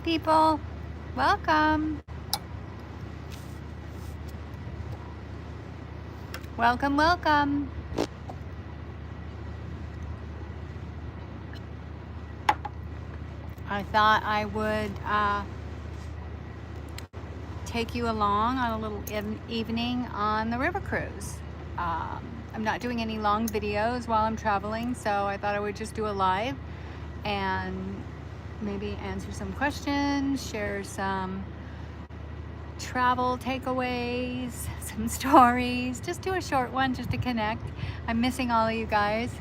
People, welcome. Welcome, welcome. I thought I would take you along on a little evening on the river cruise. I'm not doing any long videos while I'm traveling, so I thought I would just do a live and maybe answer some questions, share some travel takeaways, some stories. Just do a short one just to connect. I'm missing all of you guys.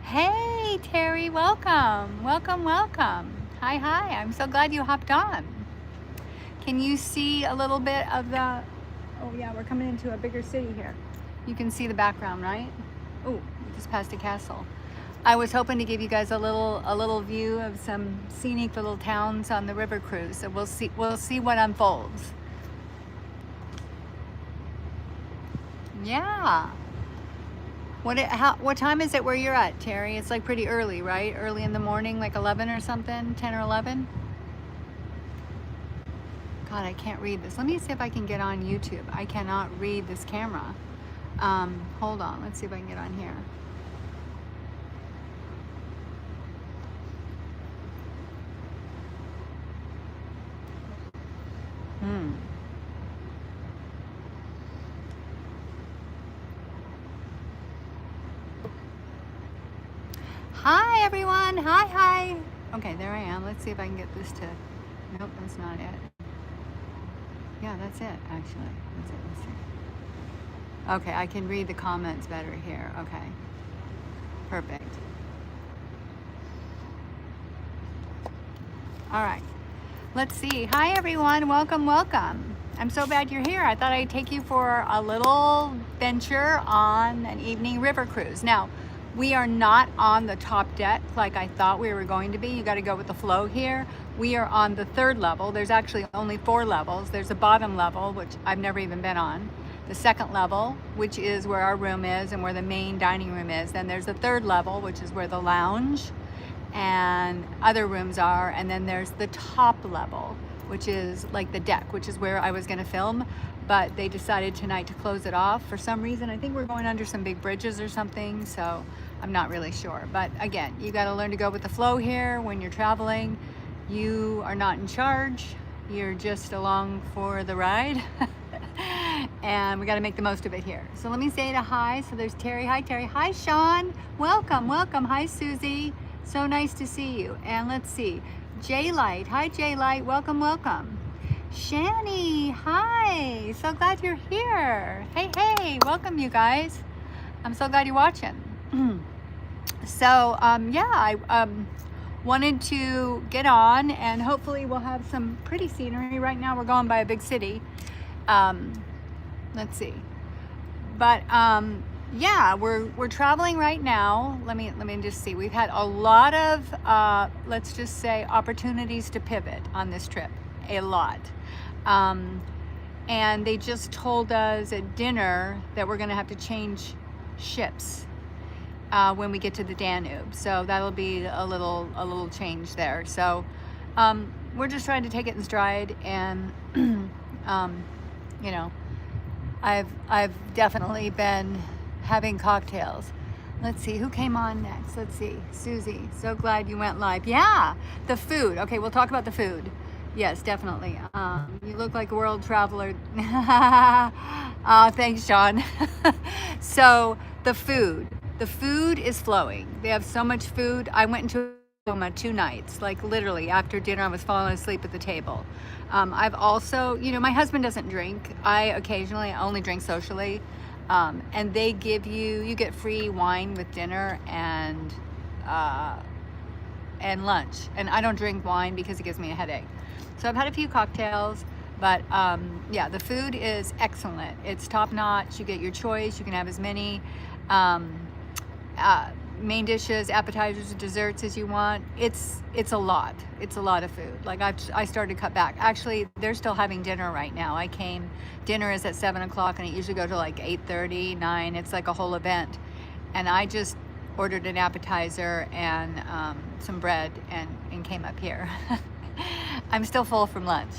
Hey Terry, welcome, welcome, welcome. Hi, hi, I'm so glad you hopped on. Can you see a little bit of the, oh yeah, we're coming into a bigger city here. You can see the background, right? Oh, we just passed a castle. I was hoping to give you guys a little view of some scenic little towns on the river cruise. So we'll see what unfolds. Yeah. What time is it where you're at, Terry? It's like pretty early, right? Early in the morning, like 11 or something, 10 or 11? God, I can't read this. Let me see if I can get on YouTube. I cannot read this camera. Hold on, let's see if I can get on here. Hi everyone, hi, hi. Okay, there I am. Let's see if I can get this to, nope, that's not it. Yeah, that's it, actually. That's it, let's see. Okay, I can read the comments better here. Okay, perfect. All right, let's see. Hi everyone, welcome, welcome. I'm so glad you're here. I thought I'd take you for a little venture on an evening river cruise. Now, we are not on the top deck like I thought we were going to be. You got to go with the flow here. We are on the third level. There's actually only 4 levels. There's a bottom level, which I've never even been on. The second level, which is where our room is and where the main dining room is. Then there's the third level, which is where the lounge and other rooms are. And then there's the top level, which is like the deck, which is where I was going to film. But they decided tonight to close it off for some reason. I think we're going under some big bridges or something, so I'm not really sure. But again, you got to learn to go with the flow here when you're traveling. You are not in charge. You're just along for the ride. And we got to make the most of it here. So let me say a hi. So there's Terry. Hi, Terry. Hi, Sean. Welcome, welcome. Hi, Susie. So nice to see you. And let's see. J-Light. Hi, J-Light. Welcome, welcome. Shani, hi, so glad you're here. Hey, hey, welcome you guys. I'm so glad you're watching. So, yeah, I wanted to get on and hopefully we'll have some pretty scenery. Right now we're going by a big city. Let's see. But, yeah, we're traveling right now. Let me just see. We've had a lot of, let's just say, opportunities to pivot on this trip. A lot. And they just told us at dinner that we're going to have to change ships when we get to the Danube. So that'll be a little change there. So we're just trying to take it in stride. And you know, I've definitely been having cocktails. Let's see who came on next. Let's see, Susie. So glad you went live. Yeah, the food. Okay, we'll talk about the food. Yes, definitely. You look like a world traveler. Thanks, Sean. So the food is flowing. They have so much food. I went into a coma 2 nights, like literally after dinner, I was falling asleep at the table. I've also, you know, my husband doesn't drink. I only drink socially. And they give you get free wine with dinner and lunch. And I don't drink wine because it gives me a headache. So I've had a few cocktails, but yeah, the food is excellent. It's top notch. You get your choice. You can have as many main dishes, appetizers, desserts as you want. It's a lot. It's a lot of food. Like I started to cut back. Actually, they're still having dinner right now. Dinner is at 7 o'clock and it usually goes to like 8:30, 9. It's like a whole event. And I just ordered an appetizer and some bread and came up here. I'm still full from lunch.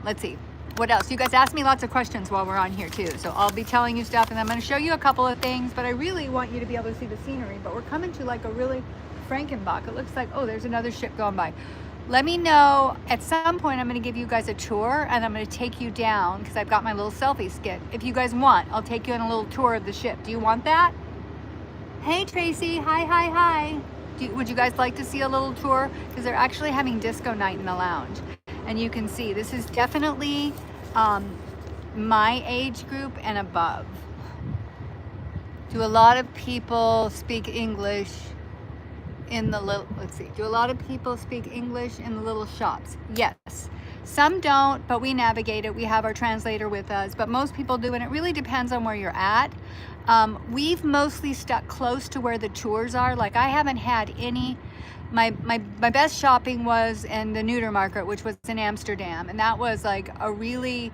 Let's see. What else? You guys asked me lots of questions while we're on here too. So I'll be telling you stuff, and I'm going to show you a couple of things, but I really want you to be able to see the scenery. But we're coming to like a really Frankenbach. It looks like, oh, there's another ship going by. Let me know at some point. I'm going to give you guys a tour, and I'm going to take you down because I've got my little selfie skit. If you guys want, I'll take you on a little tour of the ship. Do you want that? Hey Tracy, hi. Would you guys like to see a little tour? Because they're actually having disco night in the lounge. And you can see this is definitely my age group and above. Do a lot of people speak English in the little, let's see, do a lot of people speak English in the little shops? Yes. Some don't, but we navigate it. We have our translator with us, but most people do, and it really depends on where you're at. We've mostly stuck close to where the tours are. Like I haven't had any. My best shopping was in the Neuter Market, which was in Amsterdam, and that was like a really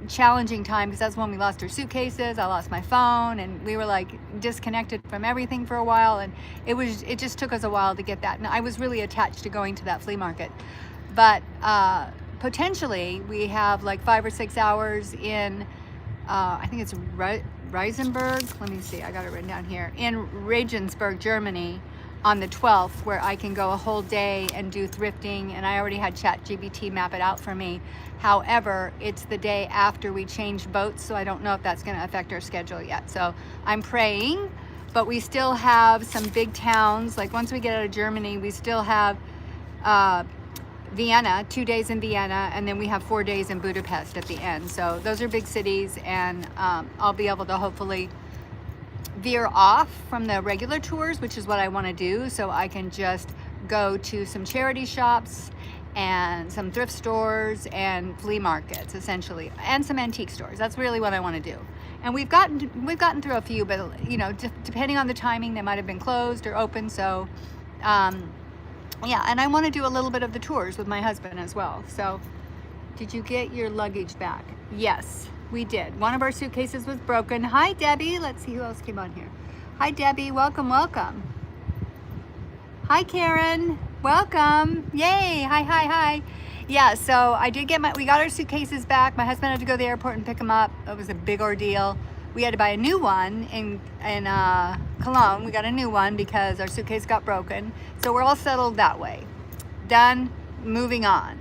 challenging time because that's when we lost our suitcases. I lost my phone, and we were like disconnected from everything for a while, and it just took us a while to get that. And I was really attached to going to that flea market, but potentially we have like 5 or 6 hours in I think it's Reisenberg. Let me see, I got it written down here, in Regensburg, Germany, on the 12th, where I can go a whole day and do thrifting, and I already had ChatGPT map it out for me. However, it's the day after we change boats, so I don't know if that's going to affect our schedule yet. So I'm praying, but we still have some big towns. Like once we get out of Germany, we still have Vienna, 2 days in Vienna, and then we have 4 days in Budapest at the end. So those are big cities, and I'll be able to hopefully veer off from the regular tours, which is what I want to do, so I can just go to some charity shops and some thrift stores and flea markets, essentially, and some antique stores. That's really what I want to do. And we've gotten through a few, but you know, depending on the timing, they might have been closed or open. So yeah, and I want to do a little bit of the tours with my husband as well. So did you get your luggage back? Yes, we did. One of our suitcases was broken. Hi, Debbie. Let's see who else came on here. Hi, Debbie. Welcome, welcome. Hi, Karen. Welcome. Yay. Hi. Yeah, so I did get we got our suitcases back. My husband had to go to the airport and pick them up. It was a big ordeal. We had to buy a new one in Cologne. We got a new one because our suitcase got broken. So we're all settled that way. Done. Moving on.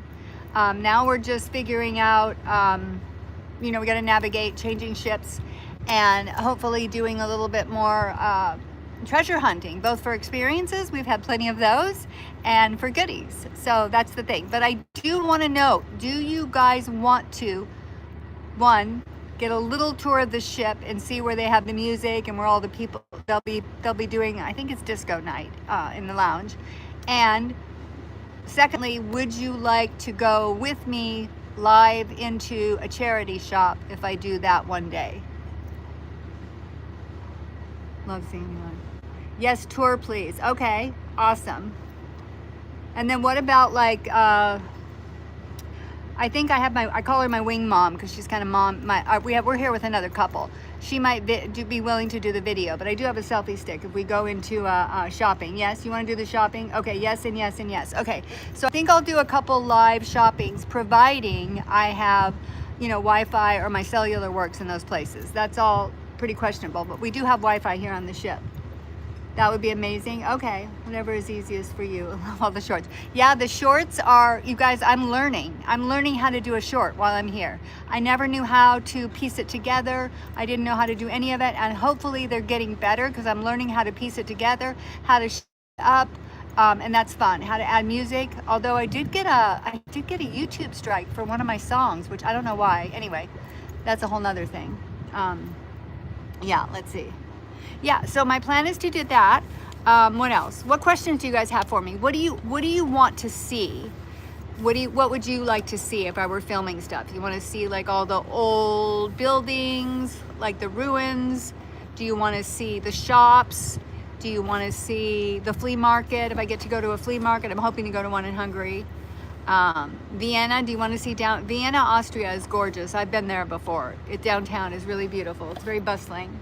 Now we're just figuring out, you know, we got to navigate changing ships and hopefully doing a little bit more treasure hunting, both for experiences, we've had plenty of those, and for goodies. So that's the thing. But I do want to know, do you guys want to, one, get a little tour of the ship and see where they have the music and where all the people, they'll be doing, I think it's disco night in the lounge. And secondly, would you like to go with me live into a charity shop if I do that one day? Love seeing you on. Yes, tour please. Okay, awesome. And then what about like, I think I call her my wing mom because she's kind of mom. We're here with another couple. She might be willing to do the video, but I do have a selfie stick if we go into shopping. Yes, you want to do the shopping? Okay, yes and yes and yes. Okay, so I think I'll do a couple live shoppings, providing I have, you know, Wi-Fi or my cellular works in those places. That's all pretty questionable, but we do have Wi-Fi here on the ship. That would be amazing. Okay, whatever is easiest for you. All the shorts. Yeah, the shorts are, you guys, I'm learning how to do a short while I'm here. I never knew how to piece it together. I didn't know how to do any of it, and hopefully they're getting better because I'm learning how to piece it together, how to up, and that's fun. How to add music. Although I did get a YouTube strike for one of my songs, which I don't know why. Anyway, that's a whole nother thing. Yeah, let's see. Yeah, so my plan is to do that. What else? What questions do you guys have for me? What do you want to see? What would you like to see if I were filming stuff? You want to see like all the old buildings, like the ruins? Do you want to see the shops? Do you want to see the flea market? If I get to go to a flea market, I'm hoping to go to one in Hungary. Vienna, do you want to see Vienna, Austria is gorgeous. I've been there before. Downtown is really beautiful. It's very bustling.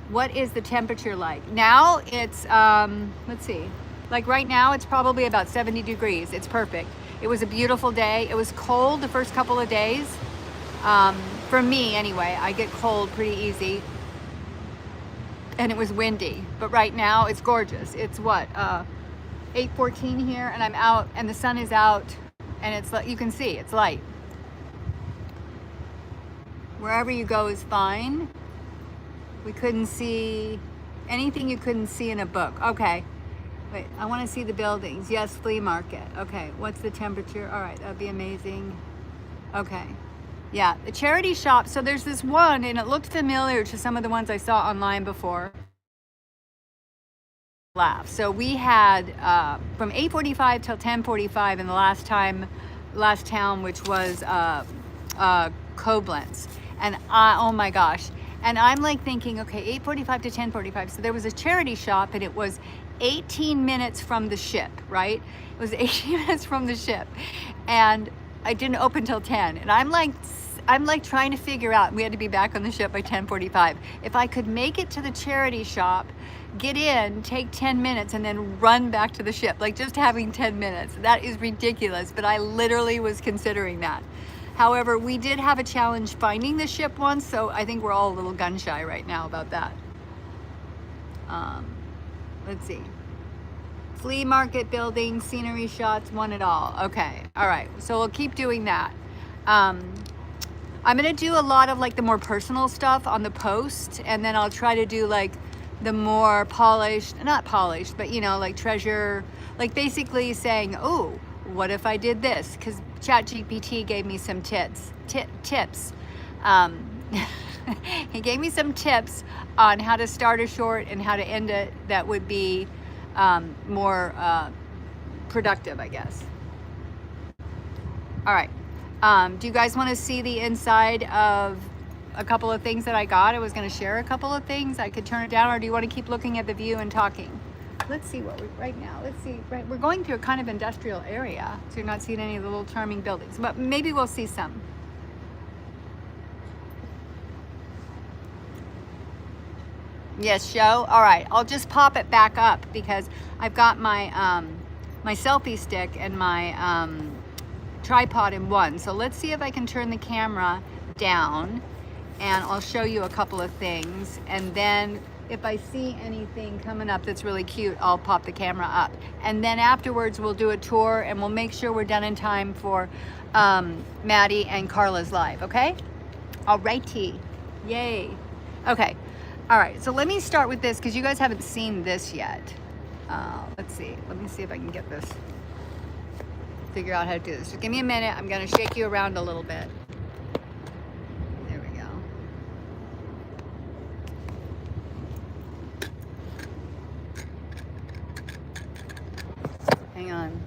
What is the temperature like? Now it's, let's see, Like right now, it's probably about 70 degrees. It's perfect. It was a beautiful day. It was cold the first couple of days. For me anyway, I get cold pretty easy. And it was windy, but right now it's gorgeous. It's what, 8:14 here, and I'm out and the sun is out, and it's like, you can see it's light. Wherever you go is fine. We couldn't see anything you couldn't see in a book. Okay, wait, I want to see the buildings. Yes, flea market. Okay, what's the temperature? All right, that'd be amazing. Okay, yeah, the charity shop. So there's this one, and it looked familiar to some of the ones I saw online before. Laugh. So we had from 8:45 till 10:45 in the last town, which was Koblenz, and oh my gosh. And I'm like thinking, okay, 8:45 to 10:45. So there was a charity shop, and it was 18 minutes from the ship, right? It was 18 minutes from the ship, and I didn't open till 10. And I'm like trying to figure out. We had to be back on the ship by 10:45. If I could make it to the charity shop, get in, take 10 minutes, and then run back to the ship, like just having 10 minutes. That is ridiculous, but I literally was considering that. However, we did have a challenge finding the ship once, so I think we're all a little gun shy right now about that. Let's see. Flea market building, scenery shots, one it all. Okay, all right, so we'll keep doing that. I'm gonna do a lot of like the more personal stuff on the post, and then I'll try to do like the more polished, not polished, but you know, like treasure, like basically saying, oh, what if I did this? Because ChatGPT gave me some tips. He gave me some tips on how to start a short and how to end it that would be more productive, I guess. All right. Do you guys want to see the inside of a couple of things that I got? I was going to share a couple of things. I could turn it down, or do you want to keep looking at the view and talking? Let's see what we right now. Let's see. Right, we're going through a kind of industrial area, so you're not seeing any of the little charming buildings, but maybe we'll see some. Yes, show. All right, I'll just pop it back up because I've got my my selfie stick and my tripod in one. So let's see if I can turn the camera down, and I'll show you a couple of things, and then if I see anything coming up that's really cute, I'll pop the camera up, and then afterwards we'll do a tour, and we'll make sure we're done in time for Maddie and Carla's live. Okay, all righty, yay. Okay, all right, so let me start with this because you guys haven't seen this yet. Let's see, let me see if I can get this, figure out how to do this. Just give me a minute. I'm gonna shake you around a little bit. There we go. Hang on.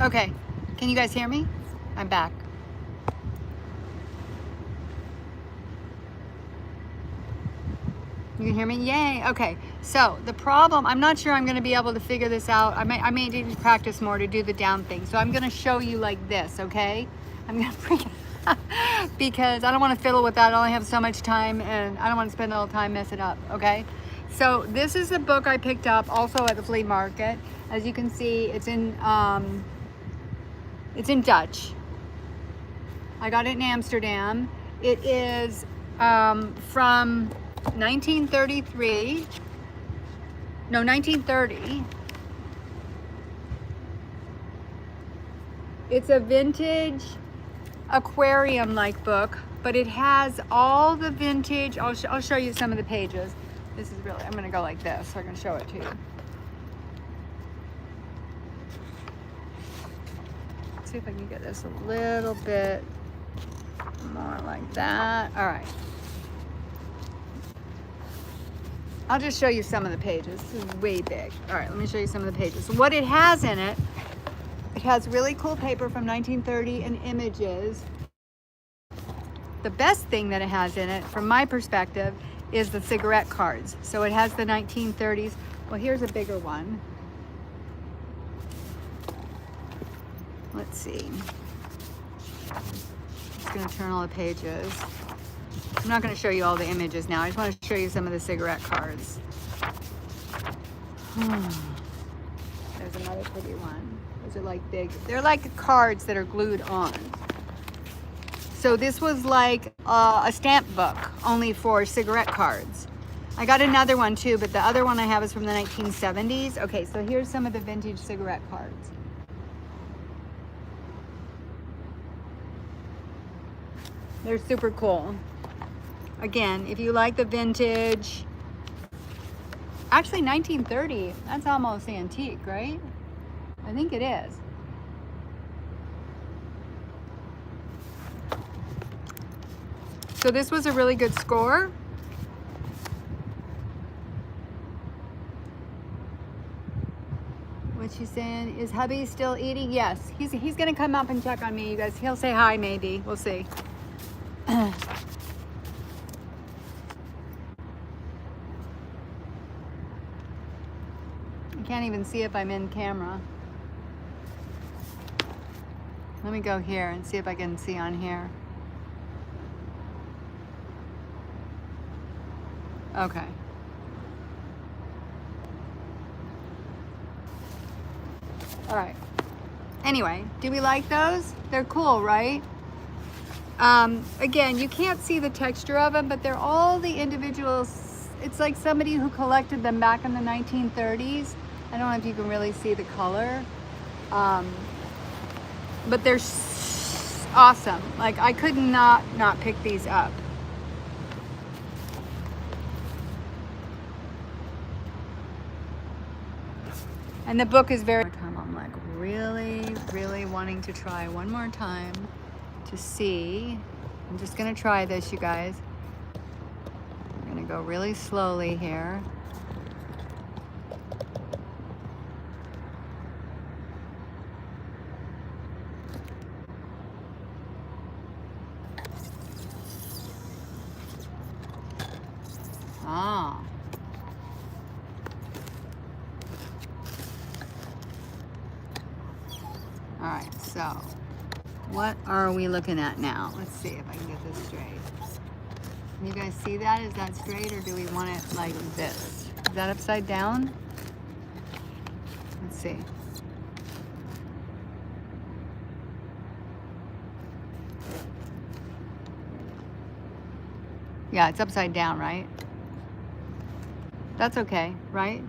Okay, can you guys hear me? I'm back. You can hear me? Yay. Okay, so the problem, I'm not sure I'm going to be able to figure this out. I may need to practice more to do the down thing. So I'm going to show you like this, okay? I'm going to bring it because I don't want to fiddle with that. I only have so much time, and I don't want to spend all the time mess it up, okay? So this is the book I picked up also at the flea market. As you can see, it's in Dutch. I got it in Amsterdam. It is from 1933. No, 1930. It's a vintage aquarium-like book, but it has all the vintage. I'll show you some of the pages. This is really, I'm gonna go like this so I can show it to you. Let's see if I can get this a little bit more like that. All right. I'll just show you some of the pages. This is way big. All right, let me show you some of the pages. So what it has in it, it has really cool paper from 1930 and images. The best thing that it has in it, from my perspective, is the cigarette cards. So it has the 1930s. Well, here's a bigger one. Let's see. I'm just gonna turn all the pages. I'm not gonna show you all the images now. I just wanna show you some of the cigarette cards. There's another pretty one. Those are like big, they're like cards that are glued on. So this was like a stamp book, only for cigarette cards. I got another one too, but the other one I have is from the 1970s. Okay, so here's some of the vintage cigarette cards. They're super cool. Again, if you like the vintage, actually 1930, that's almost antique, right? I think it is. So this was a really good score. What's she saying? Is hubby still eating? Yes, he's gonna come up and check on me, you guys. He'll say hi, maybe. We'll see. I can't even see if I'm in camera. Let me go here and see if I can see on here. Okay. All right. Anyway, do we like those? They're cool, right? Again, you can't see the texture of them, but they're all the individuals. It's like somebody who collected them back in the 1930s. I don't know if you can really see the color. But they're awesome. Like, I could not pick these up. And the book is very, I'm like really wanting to try one more time to see. I'm just gonna try this, you guys. I'm gonna go really slowly here. Ah. All right, so what are we looking at now? Let's see if I can get this straight. Can you guys see that? Is that straight, or do we want it like this? Is that upside down? Let's see. Yeah, it's upside down, right? That's okay, right?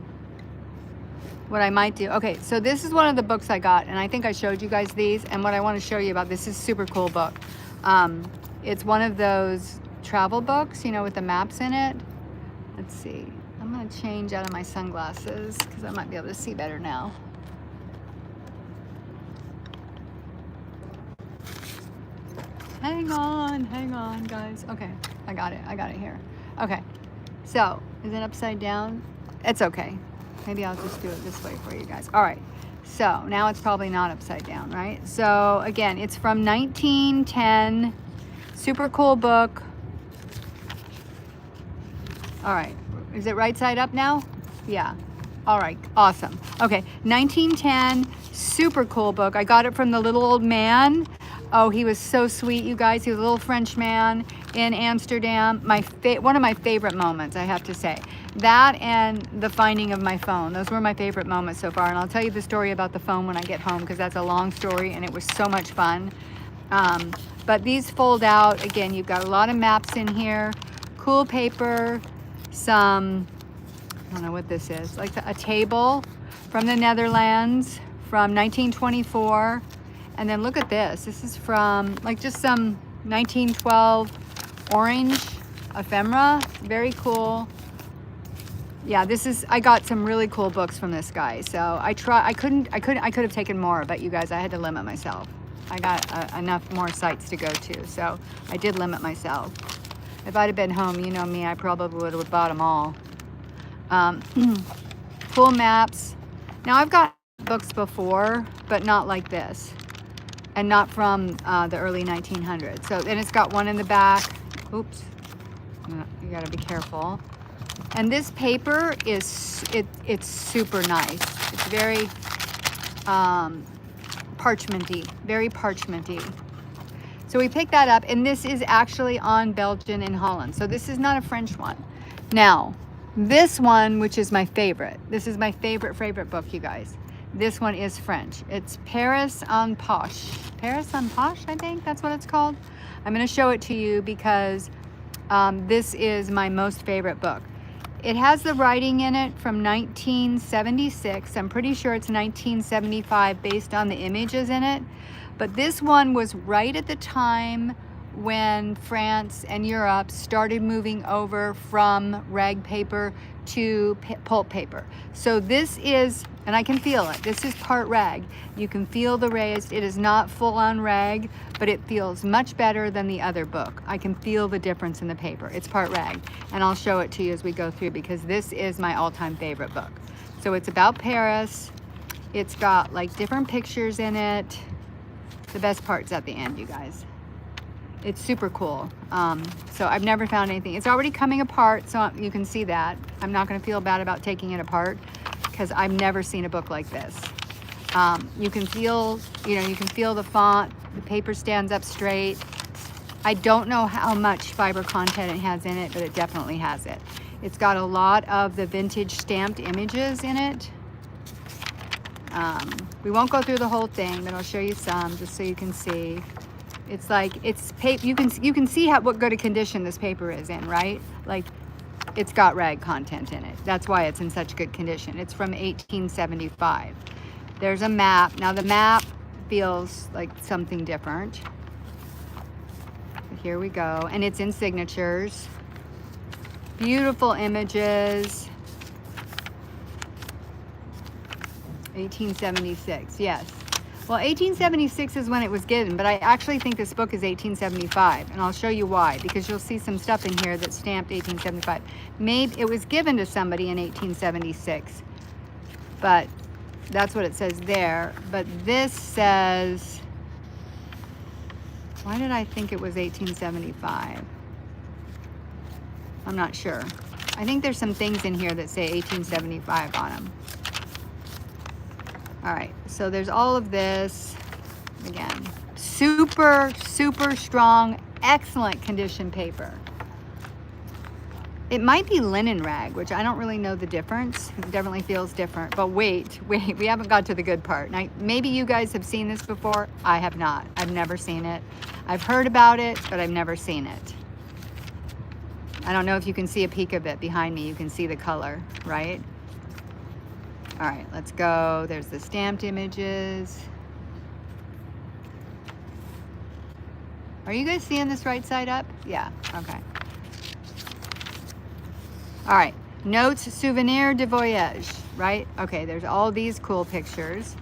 What I might do, okay, so this is one of the books I got, and I think I showed you guys these, and what I want to show you about this is a super cool book. It's one of those travel books, you know, with the maps in it. Let's see, I'm gonna change out of my sunglasses because I might be able to see better now. Hang on, guys. Okay, I got it here. Okay, so is it upside down? It's okay. Maybe I'll just do it this way for you guys. All right, so now it's probably not upside down, right? So again, it's from 1910, super cool book. All right, is it right side up now? Yeah, all right, awesome. Okay, 1910, super cool book. I got it from the little old man. Oh, he was so sweet, you guys. He was a little French man in Amsterdam. One of my favorite moments, I have to say. That and the finding of my phone. Those were my favorite moments so far. And I'll tell you the story about the phone when I get home, because that's a long story and it was so much fun. But these fold out. Again, you've got a lot of maps in here. Cool paper. some, I don't know what this is, like a table from the Netherlands from 1924. And then look at this. This is from like just some 1912 orange ephemera. Very cool. Yeah, this is, I got some really cool books from this guy. So I could have taken more, but you guys, I had to limit myself. I got enough more sites to go to, so I did limit myself. If I'd have been home, you know me, I probably would have bought them all. Full maps. Now I've got books before, but not like this, and not from the early 1900s. So, and it's got one in the back. Oops, you gotta be careful. And this paper is, it's super nice. It's very parchmenty, very parchmenty. So we picked that up, and this is actually on Belgian and Holland. So this is not a French one. Now, this one, which is my favorite, this is my favorite book, you guys. This one is French. It's Paris en Poche. Paris en Poche, I think that's what it's called. I'm gonna show it to you because this is my most favorite book. It has the writing in it from 1976. I'm pretty sure it's 1975 based on the images in it. But this one was right at the time when France and Europe started moving over from rag paper to pulp paper. So this is, and I can feel it, this is part rag. You can feel the raised, it is not full on rag, but it feels much better than the other book. I can feel the difference in the paper. It's part rag, and I'll show it to you as we go through because this is my all-time favorite book. So it's about Paris. It's got like different pictures in it. The best part's at the end, you guys. It's super cool. So I've never found anything. It's already coming apart, so you can see that. I'm not gonna feel bad about taking it apart because I've never seen a book like this. You can feel, you can feel the font. The paper stands up straight. I don't know how much fiber content it has in it, but it definitely has it. It's got a lot of the vintage stamped images in it. We won't go through the whole thing, but I'll show you some just so you can see. It's like, it's paper, you can see what good a condition this paper is in, right? Like, it's got rag content in it. That's why it's in such good condition. It's from 1875. There's a map. Now the map feels like something different. Here we go. And it's in signatures. Beautiful images. 1876, yes. Well, 1876 is when it was given, but I actually think this book is 1875, and I'll show you why, because you'll see some stuff in here that's stamped 1875. Maybe it was given to somebody in 1876, but that's what it says there. But this says, why did I think it was 1875? I'm not sure. I think there's some things in here that say 1875 on them. All right, so there's all of this. Again, super, super strong, excellent condition paper. It might be linen rag, which I don't really know the difference. It definitely feels different, but wait, we haven't got to the good part. Now, maybe you guys have seen this before. I have not. I've never seen it. I've heard about it, but I've never seen it. I don't know if you can see a peek of it behind me. You can see the color, right? All right, let's go. There's the stamped images. Are you guys seeing this right side up? Yeah, okay. All right, notes, souvenir de voyage, right? Okay, there's all these cool pictures.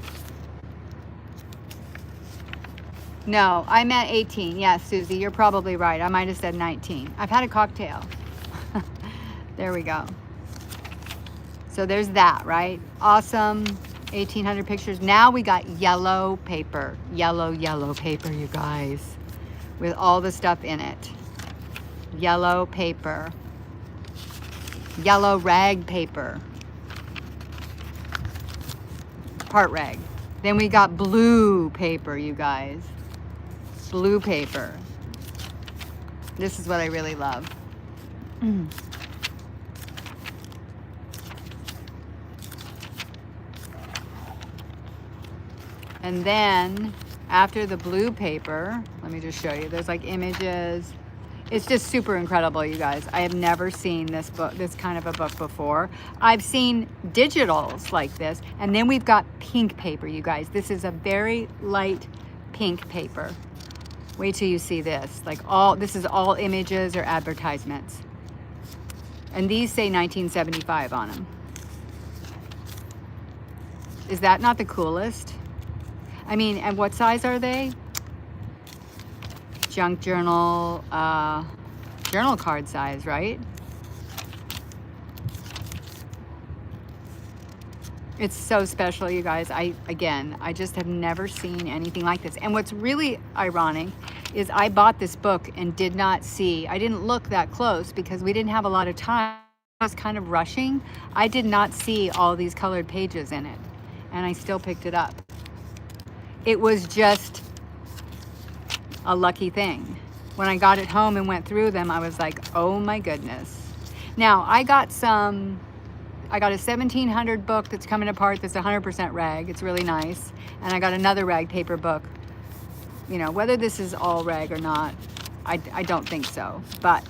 No, I meant 18. Yes, Susie, you're probably right. I might have said 19. I've had a cocktail. There we go. So there's that, right? Awesome, 1800 pictures. Now we got yellow paper, yellow paper, you guys, with all the stuff in it. Yellow paper, yellow rag paper, part rag. Then we got blue paper, you guys, blue paper. This is what I really love. And then after the blue paper, let me just show you, there's like images. It's just super incredible, you guys. I have never seen this book, this kind of a book before. I've seen digitals like this, and then we've got pink paper, you guys. This is a very light pink paper. Wait till you see this. Like this is all images or advertisements. And these say 1975 on them. Is that not the coolest? I mean, and what size are they? Junk journal, journal card size, right? It's so special, you guys. I just have never seen anything like this. And what's really ironic is I bought this book and I didn't look that close because we didn't have a lot of time. I was kind of rushing. I did not see all these colored pages in it, and I still picked it up. It was just a lucky thing. When I got it home and went through them, I was like, oh my goodness. Now, I got a 1700 book that's coming apart that's 100% rag. It's really nice. And I got another rag paper book. You know, whether this is all rag or not, I don't think so. But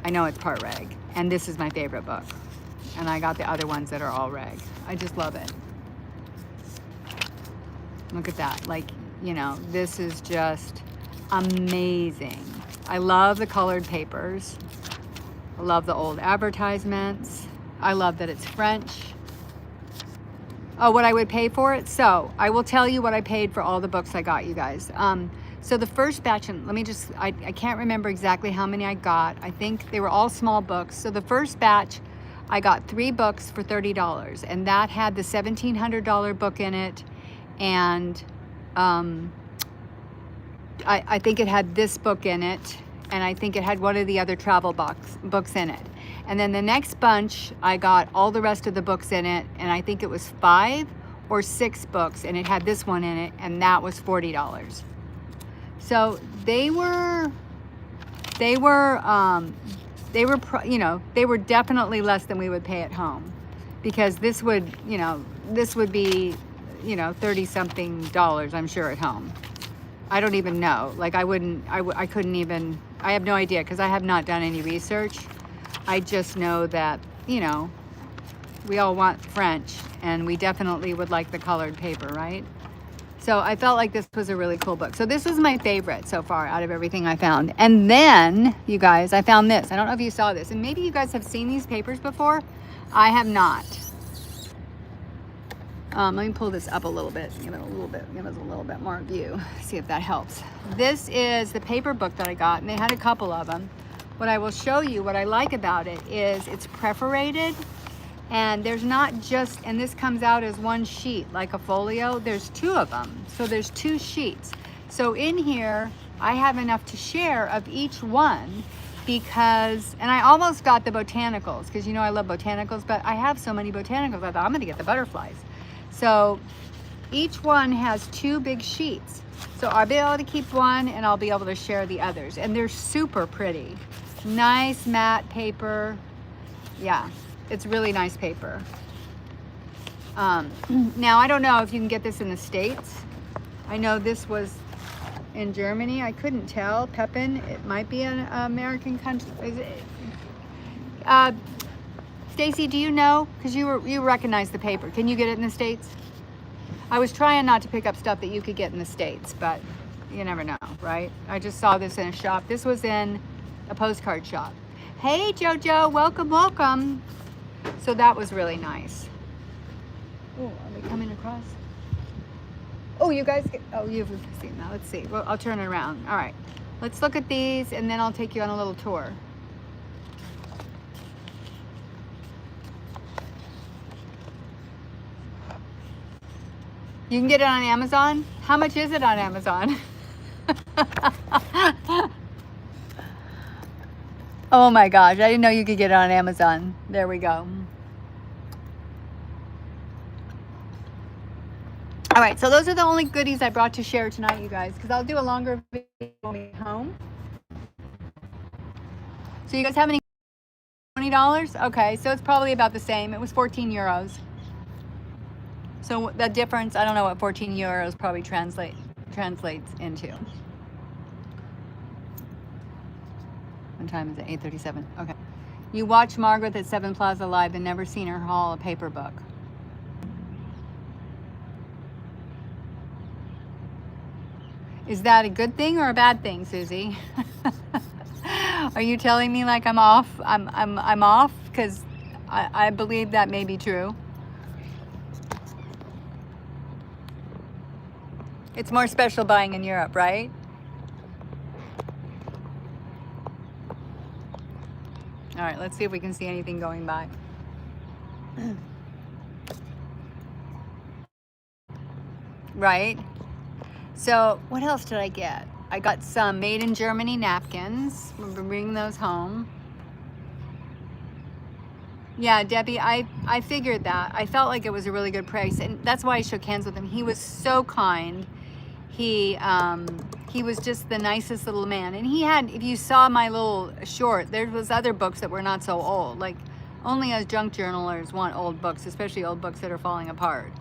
I know it's part rag. And this is my favorite book. And I got the other ones that are all rag. I just love it. Look at that. Like, you know, this is just amazing. I love the colored papers. I love the old advertisements. I love that it's French. Oh, what I would pay for it? So I will tell you what I paid for all the books I got, you guys. So the first batch, and let me just, I can't remember exactly how many I got. I think they were all small books. So the first batch, I got 3 books for $30, and that had the $1,700 book in it. And I think it had this book in it, and I think it had one of the other travel books in it. And then the next bunch, I got all the rest of the books in it, and I think it was 5 or 6 books, and it had this one in it, and that was $40. So they were definitely less than we would pay at home, because this would be, 30 something dollars, I'm sure, at home. I don't even know. Like, I couldn't even, I have no idea, because I have not done any research. I just know that, we all want French, and we definitely would like the colored paper, right? So I felt like this was a really cool book. So this was my favorite so far out of everything I found. And then, you guys, I found this. I don't know if you saw this, and maybe you guys have seen these papers before. I have not. Let me pull this up a little bit, give it a little bit more view, see if that helps. This is the paper book that I got, and they had a couple of them. What I will show you, what I like about it is it's perforated, and there's not just, and this comes out as one sheet like a folio, there's 2 of them. So there's 2 sheets. So in here, I have enough to share of each one, because, and I almost got the botanicals, because I love botanicals, but I have so many botanicals, I thought I'm gonna get the butterflies. So each one has 2 big sheets. So I'll be able to keep one, and I'll be able to share the others. And they're super pretty. Nice matte paper. Yeah, it's really nice paper. Now, I don't know if you can get this in the States. I know this was in Germany. I couldn't tell. Pepin, it might be an American country. Is it? Stacy, do you know? Because you recognize the paper. Can you get it in the States? I was trying not to pick up stuff that you could get in the States, but you never know, right? I just saw this in a shop. This was in a postcard shop. Hey, Jojo, welcome, welcome. So that was really nice. Oh, are they coming across? Oh, you guys, you've seen that. Let's see. Well, I'll turn it around. All right. Let's look at these, and then I'll take you on a little tour. You can get it on Amazon? How much is it on Amazon? Oh my gosh, I didn't know you could get it on Amazon. There we go. All right, so those are the only goodies I brought to share tonight, you guys, because I'll do a longer video when we get home. So you guys have any $20? Okay, so it's probably about the same. It was 14 euros. So the difference, I don't know what 14 euros probably translates into. What time is it? 8:37. Okay. You watched Margaret at 7 Plaza Live and never seen her haul a paper book. Is that a good thing or a bad thing, Susie? Are you telling me like I'm off? I'm off because I believe that may be true. It's more special buying in Europe, right? All right, let's see if we can see anything going by. Right? So what else did I get? I got some made in Germany napkins. We'll be bringing those home. Yeah, Debbie, I figured that. I felt like it was a really good price, and that's why I shook hands with him. He was so kind. He was just the nicest little man. And he had, if you saw my little short, there was other books that were not so old. Like, only us junk journalers want old books, especially old books that are falling apart.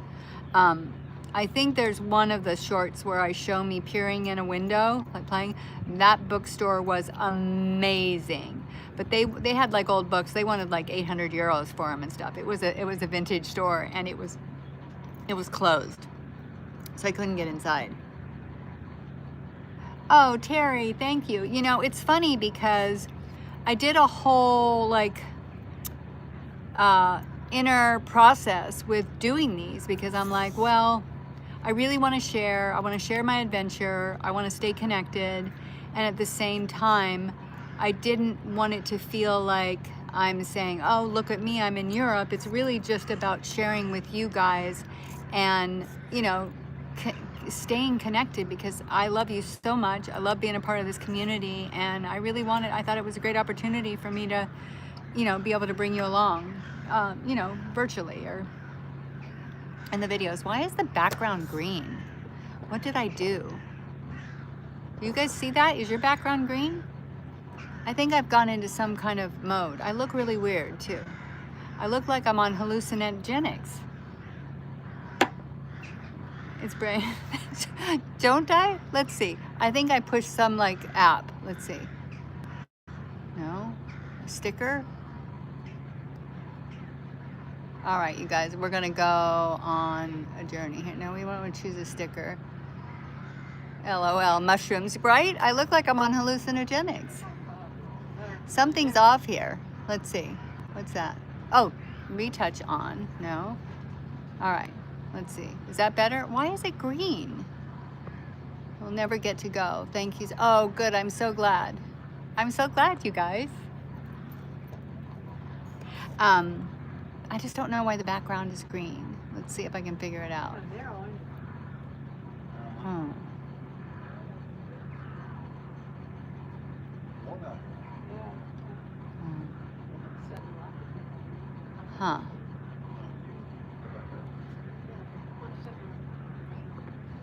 I think there's one of the shorts where I show me peering in a window, like playing. That bookstore was amazing. But they had like old books. They wanted like 800 euros for them and stuff. It was a vintage store, and it was closed, so I couldn't get inside. Oh, Terry, thank you. You know, it's funny because I did a whole like inner process with doing these, because I'm like, well, I really want to share. I want to share my adventure. I want to stay connected. And at the same time, I didn't want it to feel like I'm saying, oh, look at me, I'm in Europe. It's really just about sharing with you guys and, you know, staying connected, because I love you so much. I love being a part of this community, and I really I thought it was a great opportunity for me to, you know, be able to bring you along, you know, virtually or in the videos. Why is the background green? What did I do? You guys see that? Is your background green? I think I've gone into some kind of mode. I look really weird too. I look like I'm on hallucinogenics. It's brave. Don't I? Let's see. I think I pushed some like app. Let's see. No? A sticker? All right, you guys, we're gonna go on a journey here. No, we want to choose a sticker. LOL, mushrooms, right? I look like I'm on hallucinogenics. Something's off here. Let's see. What's that? Oh, retouch on. No? All right. Let's see. Is that better? Why is it green? We'll never get to go. Thank you. Oh, good. I'm so glad. I'm so glad, you guys. I just don't know why the background is green. Let's see if I can figure it out. Hmm. Huh.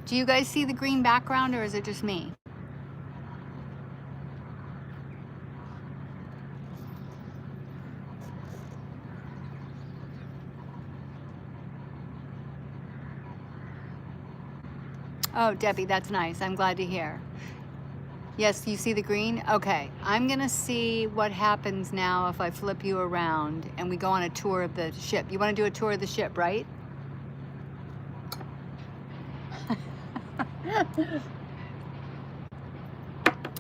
Do you guys see the green background, or is it just me? Oh, Debbie, that's nice. I'm glad to hear. Yes, you see the green? Okay, I'm gonna see what happens now if I flip you around and we go on a tour of the ship. You wanna do a tour of the ship, right?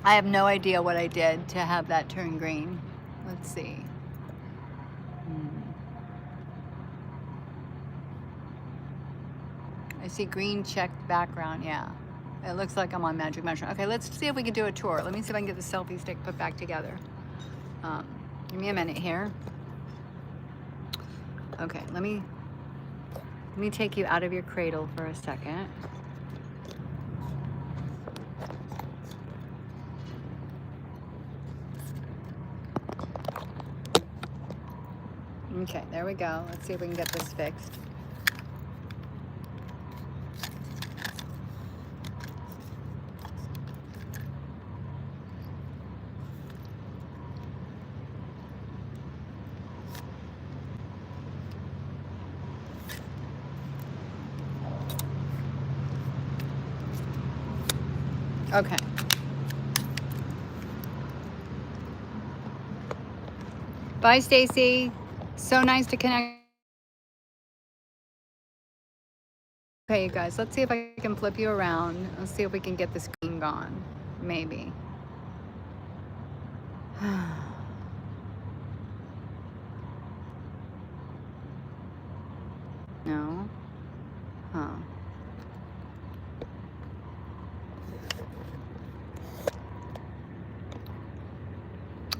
I have no idea what I did to have that turn green. Let's see. I see green checked background, yeah. It looks like I'm on Magic Mushroom. Okay, let's see if we can do a tour. Let me see if I can get the selfie stick put back together. Give me a minute here. Okay, let me take you out of your cradle for a second. Okay, there we go. Let's see if we can get this fixed. Okay. Bye, Stacy. So nice to connect. Okay, you guys, let's see if I can flip you around. Let's see if we can get the screen gone. Maybe. No? Huh.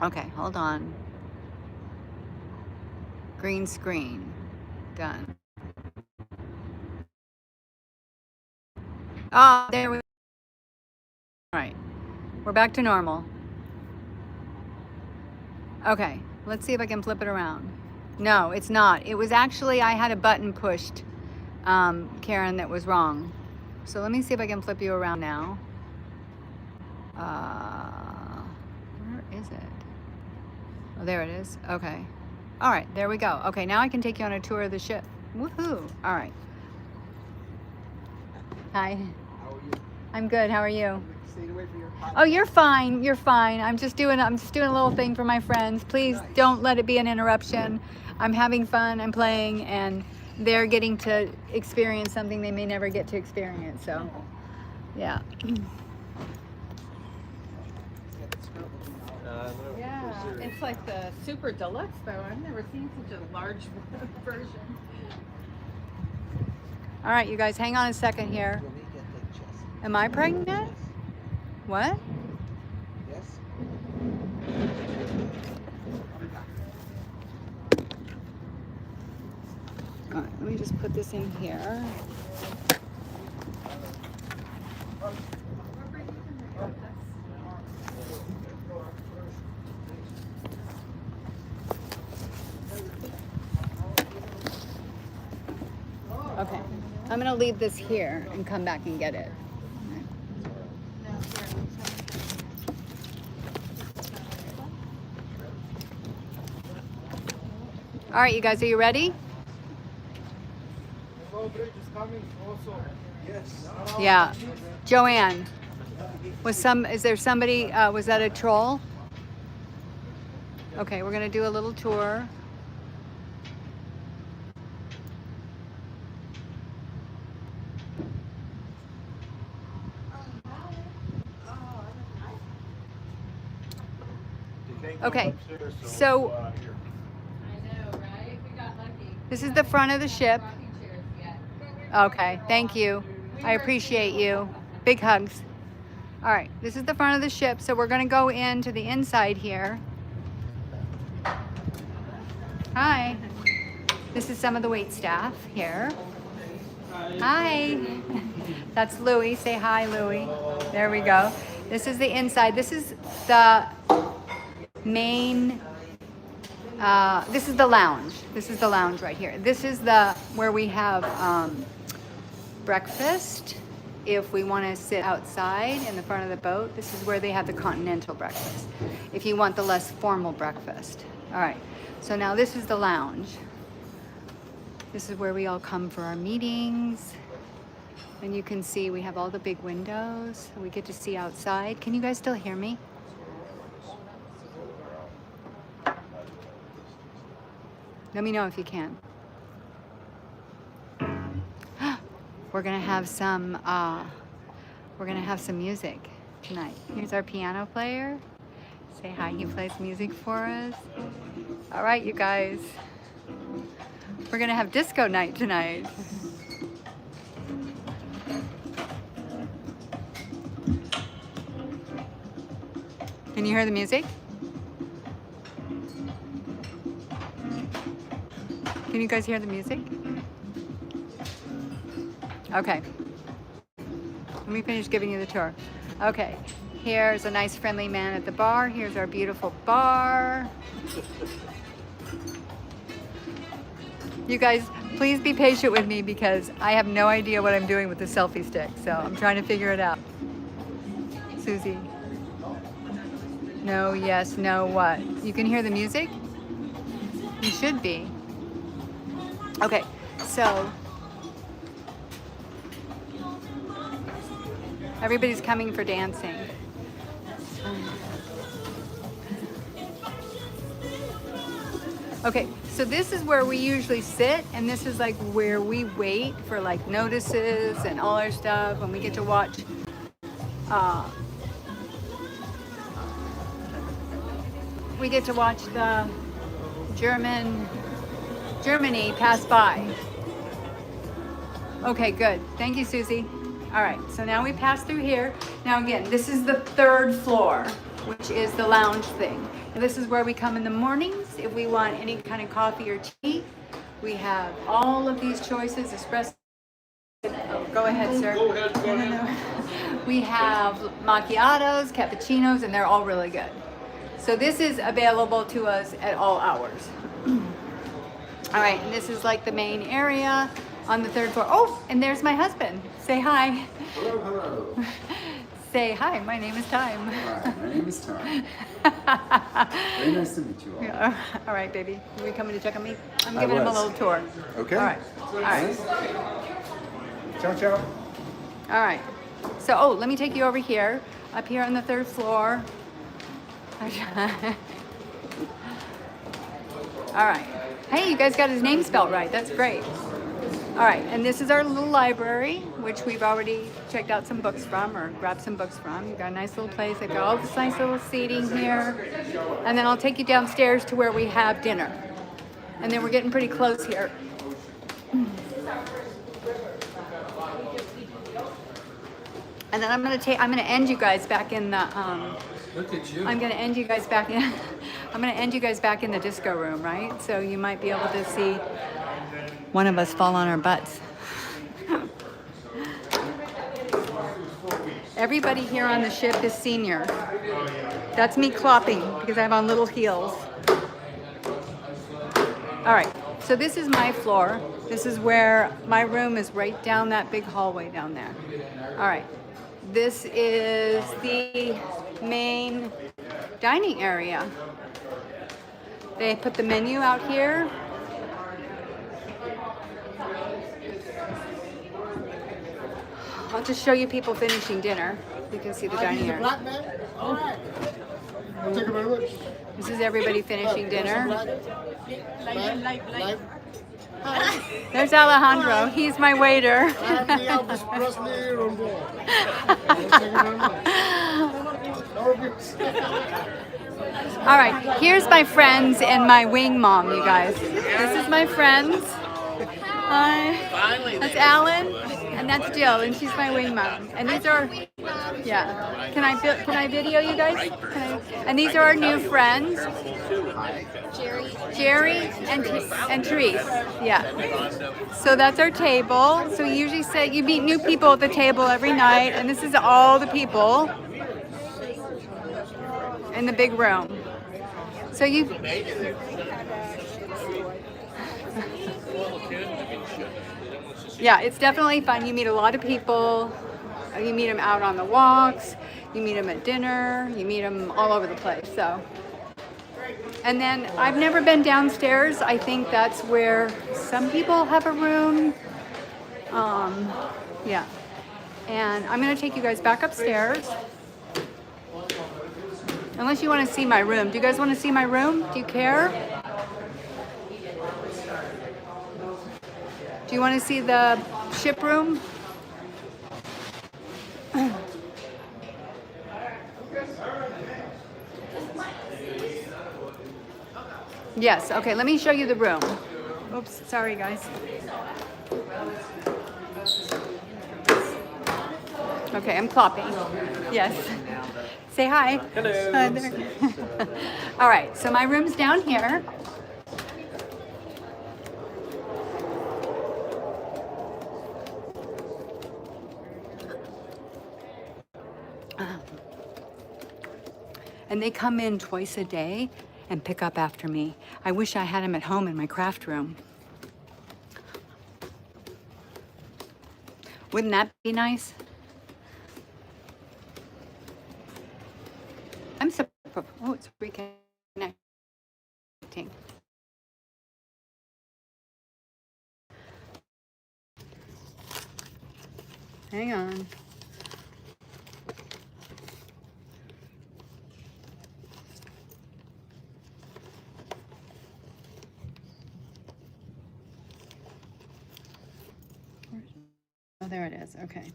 Okay, hold on. Green screen. Done. Oh, there we go. All right. We're back to normal. Okay, let's see if I can flip it around. No, it's not. It was actually, I had a button pushed, Karen, that was wrong. So let me see if I can flip you around now. Where is it? Oh, there it is. Okay. All right, there we go. Okay, now I can take you on a tour of the ship. Woohoo! All right. Hi. How are you? I'm good. How are you? Stayed away from your hot. Oh, you're fine. You're fine. I'm just doing a little thing for my friends. Please Nice. don't let it be an interruption. I'm having fun. I'm playing, and they're getting to experience something they may never get to experience. So, yeah. Yeah, it's like the super deluxe though. I've never seen such a large version. All right, you guys, hang on a second here. Let me get the chest. Am I pregnant? Yes. What? Yes. All right, let me just put this in here. Okay, I'm gonna leave this here and come back and get it. All right, you guys, are you ready? Yes. Yeah. Joanne, is there somebody, was that a troll? Okay, we're gonna do a little tour. Okay, so this is the front of the ship. Okay, thank you. I appreciate you. Big hugs. All right, this is the front of the ship, so we're gonna go into the inside here. Hi. This is some of the wait staff here. Hi. That's Louie. Say hi, Louie. There we go. This is the inside. This is the main, this is the lounge. This is the lounge right here. This is where we have breakfast. If we want to sit outside in the front of the boat, this is where they have the continental breakfast. If you want the less formal breakfast. All right, so now this is the lounge. This is where we all come for our meetings. And you can see we have all the big windows. We get to see outside. Can you guys still hear me? Let me know if you can. We're gonna have some music tonight. Here's our piano player. Say hi, he plays music for us. All right, you guys. We're gonna have disco night tonight. Can you hear the music? Can you guys hear the music? Okay. Let me finish giving you the tour. Okay. Here's a nice friendly man at the bar. Here's our beautiful bar. You guys, please be patient with me because I have no idea what I'm doing with the selfie stick. So I'm trying to figure it out. Susie. No, yes, no, what? You can hear the music? You should be. Okay, so everybody's coming for dancing. Okay, so this is where we usually sit, and this is like where we wait for like notices and all our stuff, and we get to watch uh, the Germany pass by. Okay, good. Thank you, Susie. All right, so now we pass through here. Now again, this is the 3rd floor, which is the lounge thing. And this is where we come in the mornings if we want any kind of coffee or tea. We have all of these choices, espresso. Oh, go ahead, sir. Go ahead, go ahead. No. We have macchiatos, cappuccinos, and they're all really good. So this is available to us at all hours. All right, and this is like the main area on the 3rd floor. Oh, and there's my husband. Say hi. Hello, hello. Say hi, my name is Time. Hi, my name is Tom. Very nice to meet you all. Yeah. All right, baby. Are you coming to check on me? I'm giving him a little tour. Okay. All right. All right. Ciao, ciao. All right. So, oh, let me take you over here. Up here on the 3rd floor. All right. Hey, you guys got his name spelled right. That's great. All right, and this is our little library, which we've already checked out some books from, or grabbed some books from. You've got a nice little place. They've got all this nice little seating here. And then I'll take you downstairs to where we have dinner. And then we're getting pretty close here. And then I'm gonna end you guys back in the Look at you. I'm gonna end you guys back in the disco room, right? So you might be able to see one of us fall on our butts. Everybody here on the ship is senior. That's me clopping because I'm on little heels. All right, so this is my floor. This is where my room is, right down that big hallway down there. All right, this is the main dining area. They put the menu out here. I'll just show you people finishing dinner. You can see the dining area. Black man? All right. Thank you very much. This is everybody finishing dinner. Live. There's Alejandro. He's my waiter. I'm the Elvis Presley on board. Thank you very much. All right, here's my friends and my wing mom, you guys. This is my friends. Hi. That's Alan, and that's Jill, and she's my wing mom. And these are, yeah. Can I video you guys? And these are our new friends. Jerry and Therese. Yeah. So that's our table. So we usually say you meet new people at the table every night, and this is all the people in the big room. So you. Yeah, it's definitely fun. You meet a lot of people. You meet them out on the walks. You meet them at dinner. You meet them all over the place. So, and then I've never been downstairs. I think that's where some people have a room. Yeah. And I'm gonna take you guys back upstairs. Unless you want to see my room. Do you guys want to see my room? Do you care? Do you want to see the ship room? Yes, okay, let me show you the room. Oops, sorry guys. Okay, I'm clopping. Yes. Say hi. Hello. Hi there. All right, so my room's down here. And they come in twice a day and pick up after me. I wish I had them at home in my craft room. Wouldn't that be nice? I'm so, oh, it's reconnecting. Hang on. Oh, there it is. Okay.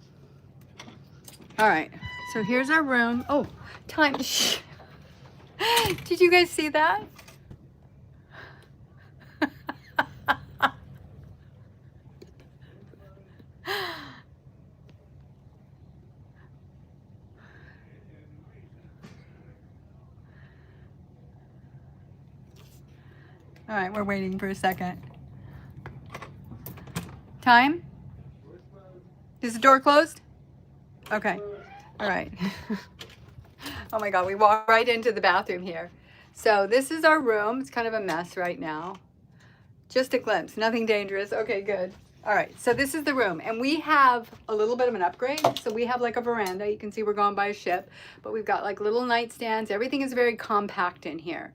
All right. So here's our room. Oh, time. Shh. Did you guys see that? All right, we're waiting for a second. Time? Is the door closed? Okay. All right. Oh my God, we walked right into the bathroom here. So this is our room. It's kind of a mess right now. Just a glimpse, nothing dangerous. Okay, good. All right, so this is the room. And we have a little bit of an upgrade. So we have like a veranda. You can see we're going by a ship. But we've got like little nightstands. Everything is very compact in here.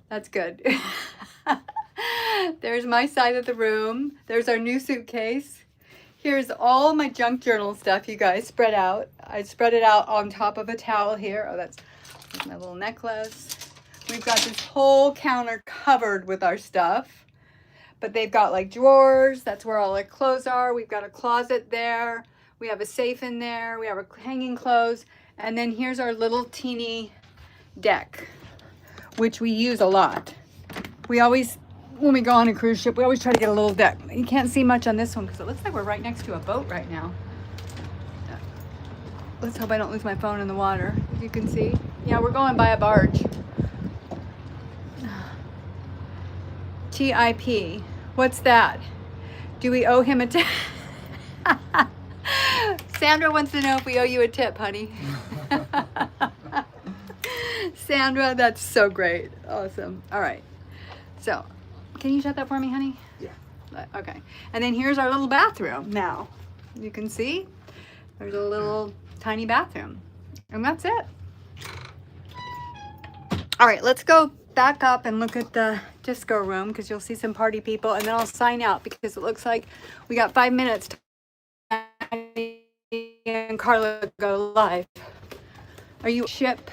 That's good. There's my side of the room. There's our new suitcase. Here's all my junk journal stuff, you guys, spread out. I spread it out on top of a towel here. Oh, that's my little necklace. We've got this whole counter covered with our stuff. But they've got like drawers. That's where all our clothes are. We've got a closet there. We have a safe in there. We have our hanging clothes. And then here's our little teeny deck, which we use a lot. We always, when we go on a cruise ship, we always try to get a little deck. You can't see much on this one because it looks like we're right next to a boat right now. Let's hope I don't lose my phone in the water. You can see. Yeah, we're going by a barge. TIP. What's that? Do we owe him a tip? Sandra wants to know if we owe you a tip, honey. Sandra, that's so great. Awesome. All right. So, can you shut that for me, honey? Yeah. Okay. And then here's our little bathroom now. You can see there's a little tiny bathroom. And that's it. All right, let's go back up and look at the disco room because you'll see some party people, and then I'll sign out because it looks like we got 5 minutes to and Carla go live. Are you ship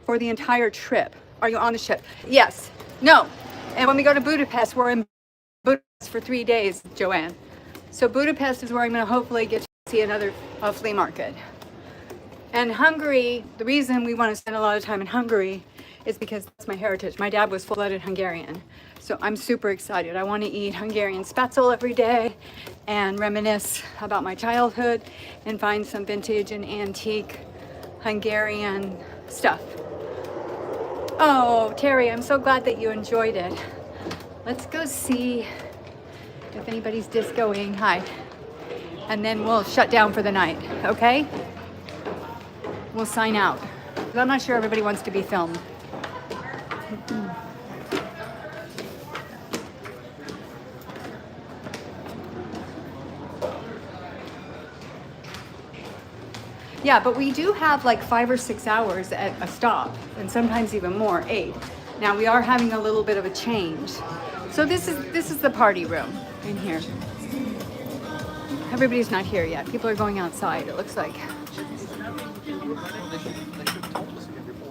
for the entire trip? Are you on the ship? Yes. No. And when we go to Budapest, we're in Budapest for 3 days, Joanne. So Budapest is where I'm going to hopefully get to see another flea market. And Hungary, the reason we want to spend a lot of time in Hungary is because that's my heritage. My dad was full-blooded Hungarian. So I'm super excited. I want to eat Hungarian spatzel every day and reminisce about my childhood and find some vintage and antique Hungarian stuff. Oh, Terry, I'm so glad that you enjoyed it. Let's go see if anybody's discoing. Hi. And then we'll shut down for the night, okay? We'll sign out. I'm not sure everybody wants to be filmed. Yeah, but we do have like 5 or 6 hours at a stop, and sometimes even more, 8. Now we are having a little bit of a change. So this is the party room in here. Everybody's not here yet. People are going outside, it looks like.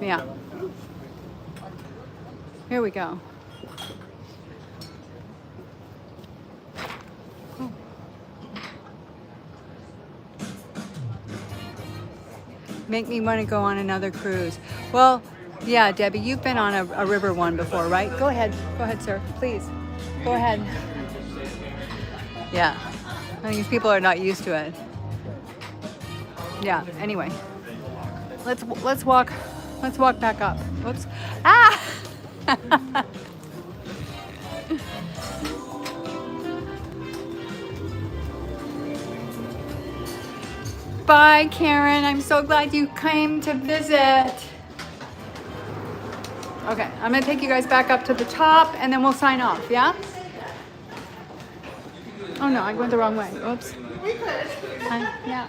Yeah. Here we go. Make me want to go on another cruise. Well, yeah, Debbie, you've been on a river one before, right? Go ahead, sir, please. Go ahead. Yeah, I think these people are not used to it. Yeah. Anyway, let's walk back up. Whoops. Ah. Bye, Karen. I'm so glad you came to visit. Okay, I'm gonna take you guys back up to the top and then we'll sign off, yeah? Oh no, I went the wrong way. Oops. We could. Yeah.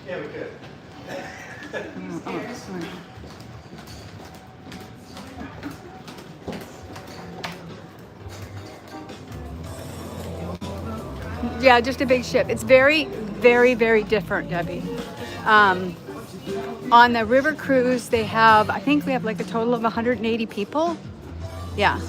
Yeah, we could. Oh, sorry. Yeah, just a big ship. It's very, very, very different, Debbie. On the river cruise, I think we have like a total of 180 people. Yeah.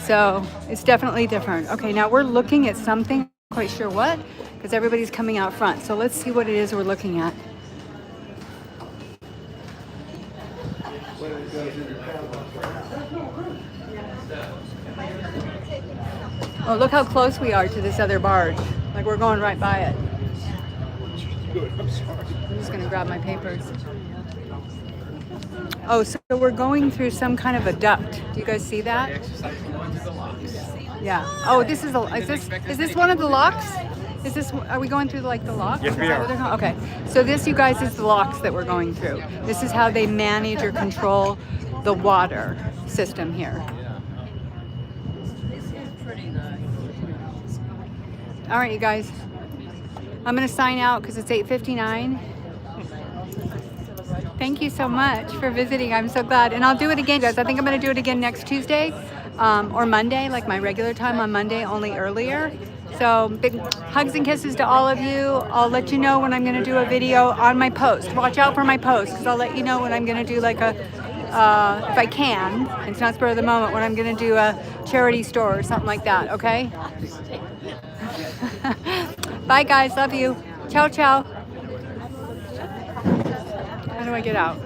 So it's definitely different. Okay, now we're looking at something, I'm not quite sure what, because everybody's coming out front. So let's see what it is we're looking at. Oh, look how close we are to this other barge. Like we're going right by it. I'm sorry. I'm just gonna grab my papers. Oh, so we're going through some kind of a duct. Do you guys see that? Yeah. Oh, this is this one of the locks? Are we going through like the locks? Yes, we are. Okay. So this, you guys, is the locks that we're going through. This is how they manage or control the water system here. All right, you guys. I'm gonna sign out because it's 8:59. Thank you so much for visiting. I'm so glad. And I'll do it again, guys. I think I'm going to do it again next Tuesday or Monday, like my regular time on Monday, only earlier. So big hugs and kisses to all of you. I'll let you know when I'm going to do a video on my post. Watch out for my post because I'll let you know when I'm going to do like a, if I can, it's not spur of the moment, when I'm going to do a charity store or something like that, okay? Bye, guys. Love you. Ciao, ciao. How do I get out?